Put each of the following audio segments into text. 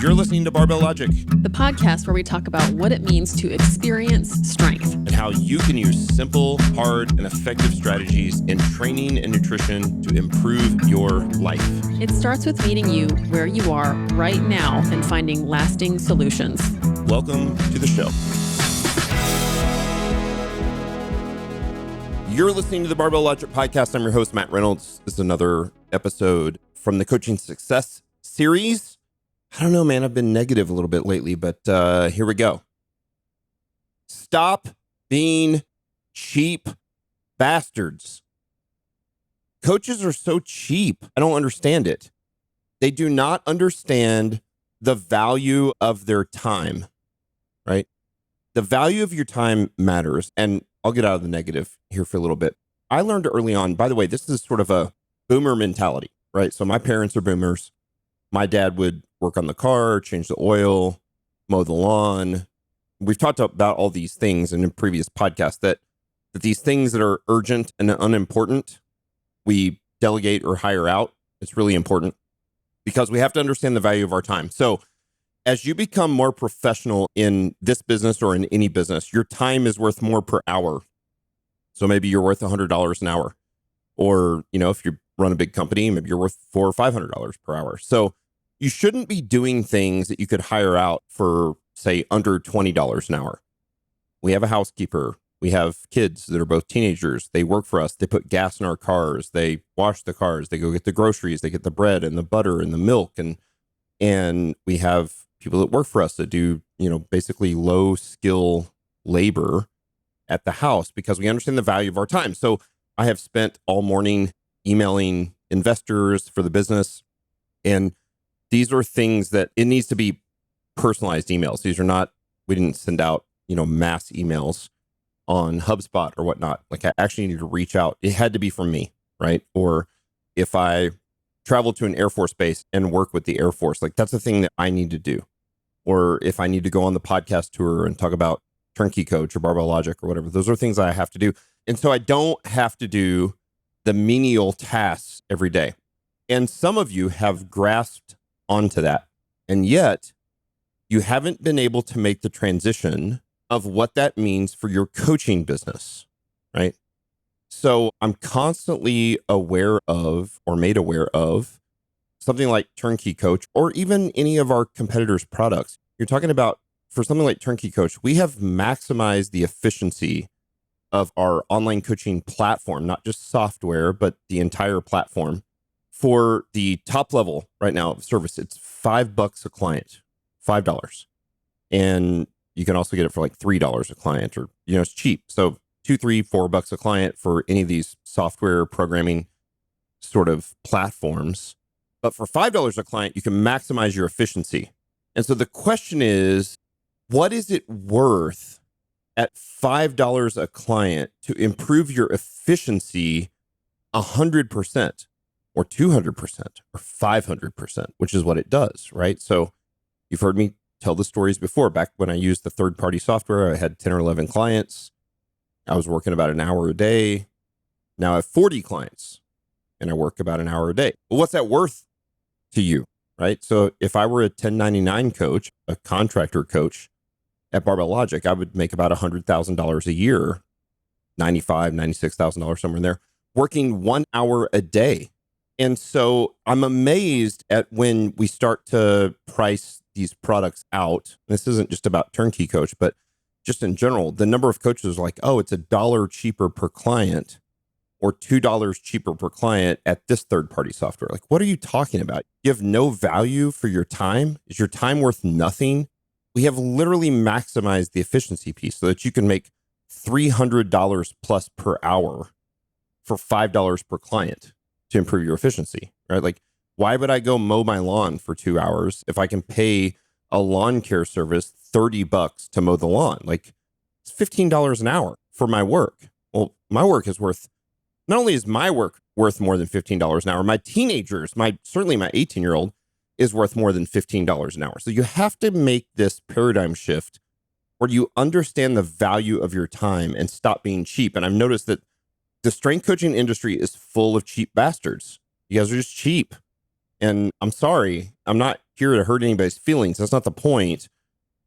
You're listening to Barbell Logic, the podcast where we talk about what it means to experience strength and how you can use simple, hard, and effective strategies in training and nutrition to improve your life. It starts with meeting you where you are right now and finding lasting solutions. Welcome to the show. You're listening to the Barbell Logic podcast. I'm your host, Matt Reynolds. This is another episode from the Coaching Success series. I don't know, man. I've been negative a little bit lately, but here we go. Stop being cheap bastards. Coaches are so cheap. I don't understand it. They do not understand the value of their time, right? The value of your time matters. And I'll get out of the negative here for a little bit. I learned early on, by the way, this is sort of a boomer mentality, right? So my parents are boomers. My dad would work on the car, change the oil, mow the lawn. We've talked about all these things in previous podcasts that these things that are urgent and unimportant, we delegate or hire out. It's really important because we have to understand the value of our time. So as you become more professional in this business or in any business, your time is worth more per hour. So maybe you're worth $100 an hour. Or, if you run a big company, maybe you're worth $400 or $500 per hour. So you shouldn't be doing things that you could hire out for, say, under $20 an hour. We have a housekeeper. We have kids that are both teenagers. They work for us. They put gas in our cars. They wash the cars. They go get the groceries. They get the bread and the butter and the milk. And we have people that work for us that do, basically low skill labor at the house because we understand the value of our time. So I have spent all morning emailing investors for the business. And these are things that it needs to be personalized emails. These are not, we didn't send out, mass emails on HubSpot or whatnot. Like I actually needed to reach out. It had to be from me, right? Or if I travel to an Air Force base and work with the Air Force, like that's the thing that I need to do. Or if I need to go on the podcast tour and talk about Turnkey Coach or Barbell Logic or whatever, those are things I have to do. And so I don't have to do the menial tasks every day. And some of you have grasped onto that. And yet you haven't been able to make the transition of what that means for your coaching business, right? So I'm constantly aware of or made aware of something like Turnkey Coach or even any of our competitors' products. You're talking about for something like Turnkey Coach, we have maximized the efficiency of our online coaching platform, not just software, but the entire platform. For the top level right now of service, it's $5 a client, $5. And you can also get it for like $3 a client or, it's cheap. So $2, $3, $4 a client for any of these software programming sort of platforms. But for $5 a client, you can maximize your efficiency. And so the question is, what is it worth at $5 a client to improve your efficiency 100%? Or 200% or 500%, which is what it does, right? So you've heard me tell the stories before. Back when I used the third-party software, I had 10 or 11 clients. I was working about an hour a day. Now I have 40 clients and I work about an hour a day. Well, what's that worth to you, right? So if I were a 1099 coach, a contractor coach at Barbell Logic, I would make about $100,000 a year, $95,000, $96,000, somewhere in there, working 1 hour a day. And so I'm amazed at when we start to price these products out. This isn't just about Turnkey Coach, but just in general, the number of coaches are like, oh, it's $1 cheaper per client or $2 cheaper per client at this third-party software. Like, what are you talking about? You have no value for your time? Is your time worth nothing? We have literally maximized the efficiency piece so that you can make $300 plus per hour for $5 per client to improve your efficiency, right? Like, why would I go mow my lawn for 2 hours if I can pay a lawn care service $30 to mow the lawn? Like, it's $15 an hour for my work. Well, my work is worth, not only is my work worth more than $15 an hour, my teenagers, certainly my 18-year-old is worth more than $15 an hour. So you have to make this paradigm shift where you understand the value of your time and stop being cheap. And I've noticed that the strength coaching industry is full of cheap bastards. You guys are just cheap. And I'm sorry, I'm not here to hurt anybody's feelings. That's not the point.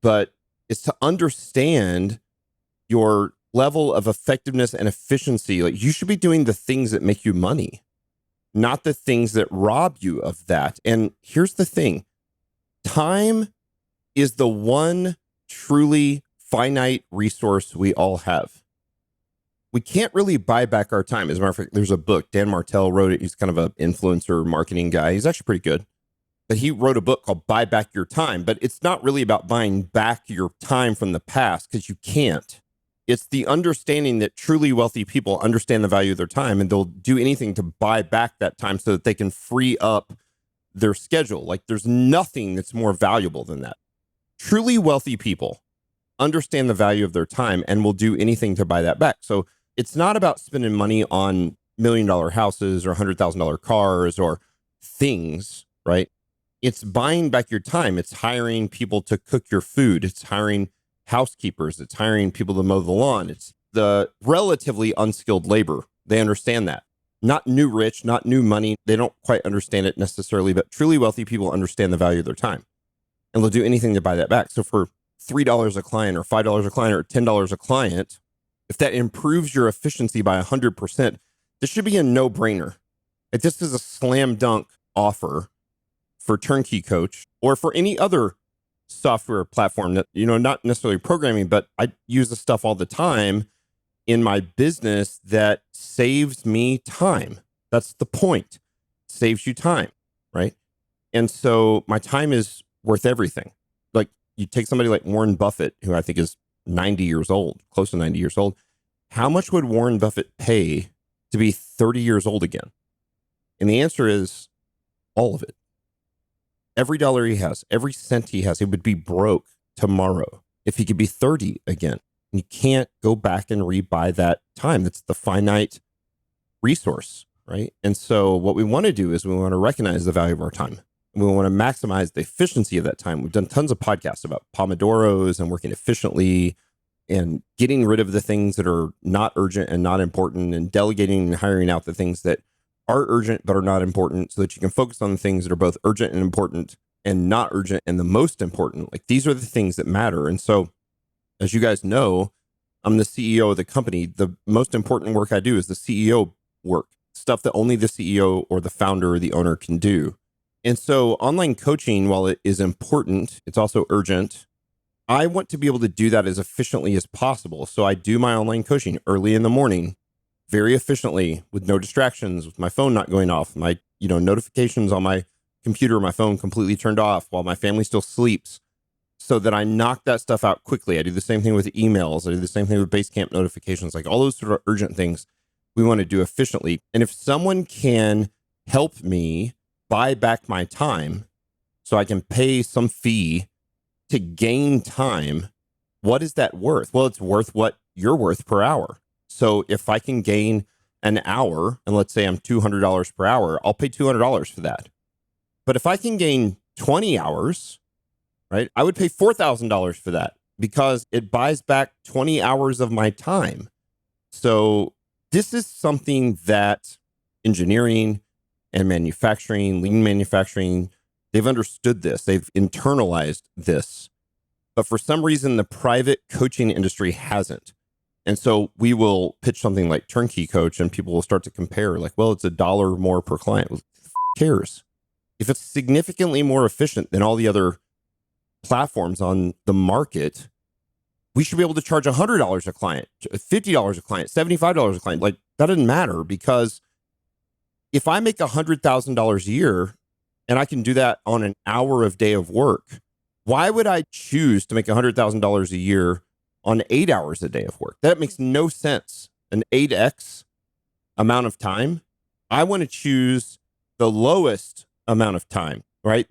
But it's to understand your level of effectiveness and efficiency. Like, you should be doing the things that make you money, not the things that rob you of that. And here's the thing. Time is the one truly finite resource we all have. We can't really buy back our time. As a matter of fact, there's a book, Dan Martell wrote it. He's kind of an influencer marketing guy. He's actually pretty good. But he wrote a book called Buy Back Your Time. But it's not really about buying back your time from the past, because you can't. It's the understanding that truly wealthy people understand the value of their time, and they'll do anything to buy back that time so that they can free up their schedule. Like, there's nothing that's more valuable than that. Truly wealthy people understand the value of their time and will do anything to buy that back. So it's not about spending money on $1 million houses or $100,000 cars or things, right? It's buying back your time. It's hiring people to cook your food. It's hiring housekeepers. It's hiring people to mow the lawn. It's the relatively unskilled labor. They understand that. Not new rich, not new money. They don't quite understand it necessarily, but truly wealthy people understand the value of their time, and they'll do anything to buy that back. So for $3 a client or $5 a client or $10 a client, if that improves your efficiency by 100%, this should be a no-brainer. If this is a slam dunk offer for Turnkey Coach or for any other software platform that, not necessarily programming, but I use this stuff all the time in my business that saves me time. That's the point. It saves you time, right? And so my time is worth everything. Like, you take somebody like Warren Buffett, who I think is 90 years old, close to 90 years old. How much would Warren Buffett pay to be 30 years old again? And the answer is all of it. Every dollar he has, every cent he has, he would be broke tomorrow if he could be 30 again. And you can't go back and rebuy that time. That's the finite resource, right? And so what we want to do is we want to recognize the value of our time. And we want to maximize the efficiency of that time. We've done tons of podcasts about Pomodoros and working efficiently and getting rid of the things that are not urgent and not important, and delegating and hiring out the things that are urgent but are not important, so that you can focus on the things that are both urgent and important and not urgent and the most important. Like, these are the things that matter. And so, as you guys know, I'm the CEO of the company. The most important work I do is the CEO work, stuff that only the CEO or the founder or the owner can do. And so online coaching, while it is important, it's also urgent. I want to be able to do that as efficiently as possible. So I do my online coaching early in the morning, very efficiently, with no distractions, with my phone not going off, my notifications on my computer, my phone completely turned off while my family still sleeps, so that I knock that stuff out quickly. I do the same thing with emails. I do the same thing with Basecamp notifications, like all those sort of urgent things we want to do efficiently. And if someone can help me buy back my time so I can pay some fee to gain time, what is that worth? Well, it's worth what you're worth per hour. So if I can gain an hour, and let's say I'm $200 per hour, I'll pay $200 for that. But if I can gain 20 hours, right, I would pay $4,000 for that, because it buys back 20 hours of my time. So this is something that engineering and manufacturing, lean manufacturing, they've understood this. They've internalized this. But for some reason, the private coaching industry hasn't. And so we will pitch something like Turnkey Coach, and people will start to compare, like, well, it's $1 more per client. Well, who cares? If it's significantly more efficient than all the other platforms on the market, we should be able to charge $100 a client, $50 a client, $75 a client. Like, that doesn't matter, because if I make $100,000 a year and I can do that on an hour of day of work, why would I choose to make $100,000 a year on 8 hours a day of work? That makes no sense. An 8x amount of time. I want to choose the lowest amount of time, right?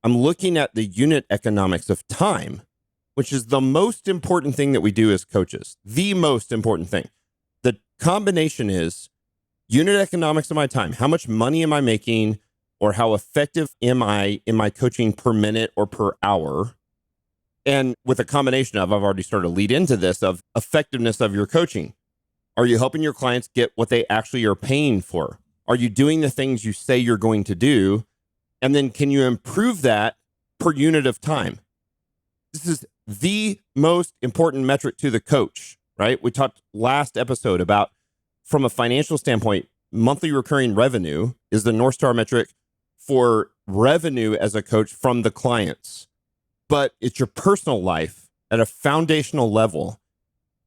I'm looking at the unit economics of time, which is the most important thing that we do as coaches. The most important thing. The combination is unit economics of my time. How much money am I making, or how effective am I in my coaching per minute or per hour? And with a combination of, I've already started to lead into this, of effectiveness of your coaching. Are you helping your clients get what they actually are paying for? Are you doing the things you say you're going to do? And then can you improve that per unit of time? This is the most important metric to the coach, right? We talked last episode about, from a financial standpoint, monthly recurring revenue is the North Star metric for revenue as a coach from the clients. But it's your personal life at a foundational level.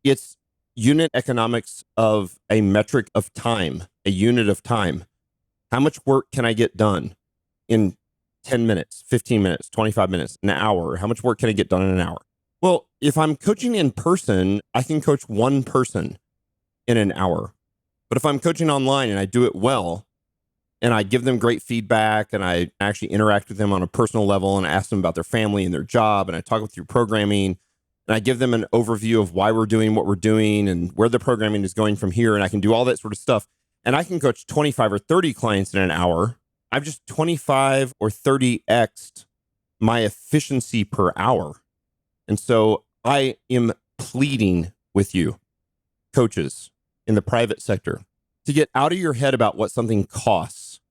It's unit economics of a metric of time, a unit of time. How much work can I get done in 10 minutes, 15 minutes, 25 minutes, an hour? How much work can I get done in an hour? Well, if I'm coaching in person, I can coach one person in an hour. But if I'm coaching online and I do it well, and I give them great feedback, and I actually interact with them on a personal level, and I ask them about their family and their job, and I talk through programming, and I give them an overview of why we're doing what we're doing and where the programming is going from here, and I can do all that sort of stuff. And I can coach 25 or 30 clients in an hour. I've just 25 or 30x'd my efficiency per hour. And so I am pleading with you, coaches in the private sector, to get out of your head about what something costs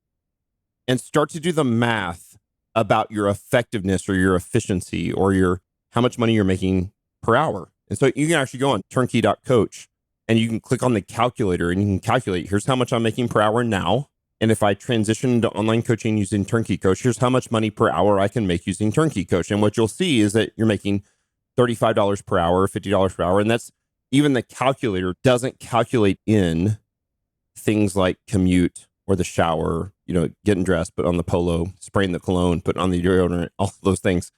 and start to do the math about your effectiveness or your efficiency or your how much money you're making per hour. And so you can actually go on turnkey.coach and you can click on the calculator and you can calculate, here's how much I'm making per hour now. And if I transition into online coaching using Turnkey Coach, here's how much money per hour I can make using Turnkey Coach. And what you'll see is that you're making $35 per hour, $50 per hour. And that's, even the calculator doesn't calculate in things like commute or the shower, getting dressed, put on the polo, spraying the cologne, put on the deodorant, all those things.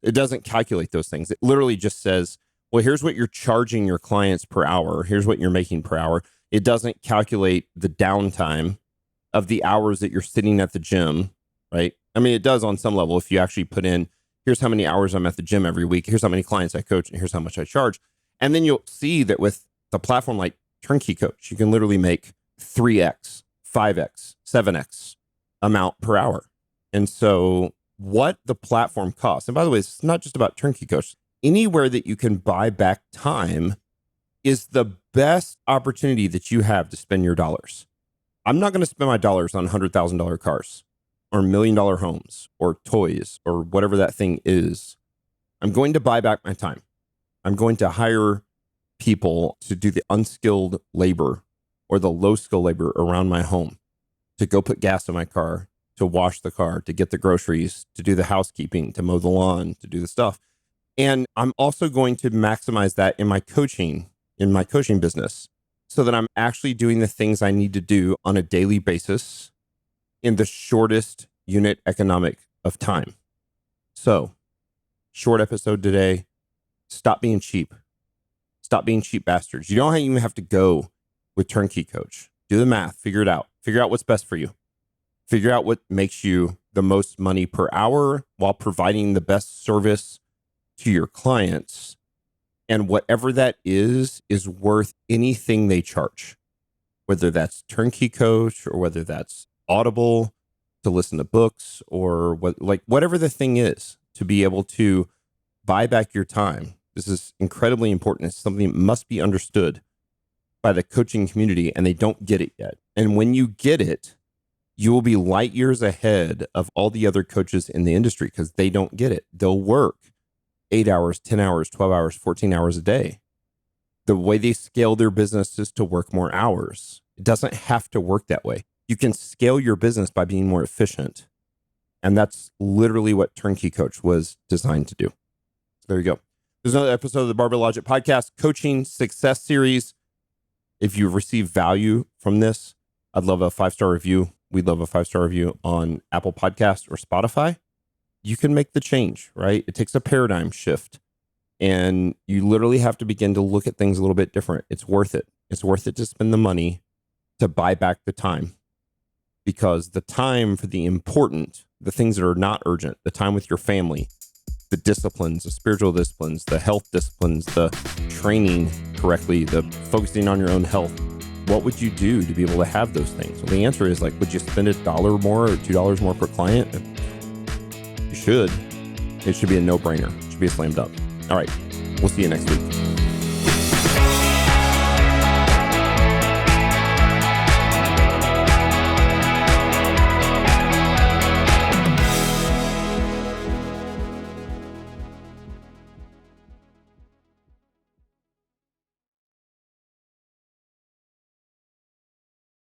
It doesn't calculate those things. It literally just says, well, here's what you're charging your clients per hour. Here's what you're making per hour. It doesn't calculate the downtime of the hours that you're sitting at the gym, right? I mean, it does on some level if you actually put in, here's how many hours I'm at the gym every week. Here's how many clients I coach, and here's how much I charge. And then you'll see that with the platform like Turnkey Coach, you can literally make 3x, 5x, 7x amount per hour. And so what the platform costs, and by the way, it's not just about Turnkey Coach, anywhere that you can buy back time is the best opportunity that you have to spend your dollars. I'm not going to spend my dollars on $100,000 cars or $1 million homes or toys or whatever that thing is. I'm going to buy back my time. I'm going to hire people to do the unskilled labor or the low skill labor around my home, to go put gas in my car, to wash the car, to get the groceries, to do the housekeeping, to mow the lawn, to do the stuff. And I'm also going to maximize that in my coaching business, so that I'm actually doing the things I need to do on a daily basis in the shortest unit economic of time. So, short episode today. Stop being cheap. Stop being cheap bastards. You don't even have to go with Turnkey Coach. Do the math. Figure it out. Figure out what's best for you. Figure out what makes you the most money per hour while providing the best service to your clients. And whatever that is worth anything they charge, whether that's Turnkey Coach or whether that's Audible to listen to books or whatever the thing is, to be able to buy back your time. This is incredibly important. It's something that must be understood by the coaching community, and they don't get it yet. And when you get it, you will be light years ahead of all the other coaches in the industry because they don't get it. They'll work 8 hours, 10 hours, 12 hours, 14 hours a day. The way they scale their business is to work more hours. It doesn't have to work that way. You can scale your business by being more efficient. And that's literally what Turnkey Coach was designed to do. So there you go. There's another episode of the Barbell Logic Podcast Coaching Success Series. If you've received value from this, I'd love a 5-star review. We'd love a 5-star review on Apple Podcasts or Spotify. You can make the change, right? It takes a paradigm shift. And you literally have to begin to look at things a little bit different. It's worth it. It's worth it to spend the money to buy back the time. Because the time for the important, the things that are not urgent, the time with your family, the disciplines, the spiritual disciplines, the health disciplines, the training correctly, the focusing on your own health, what would you do to be able to have those things? Well, the answer is would you spend $1 more or $2 more per client? You should. It should be a no-brainer. It should be a slam dunk. All right. We'll see you next week.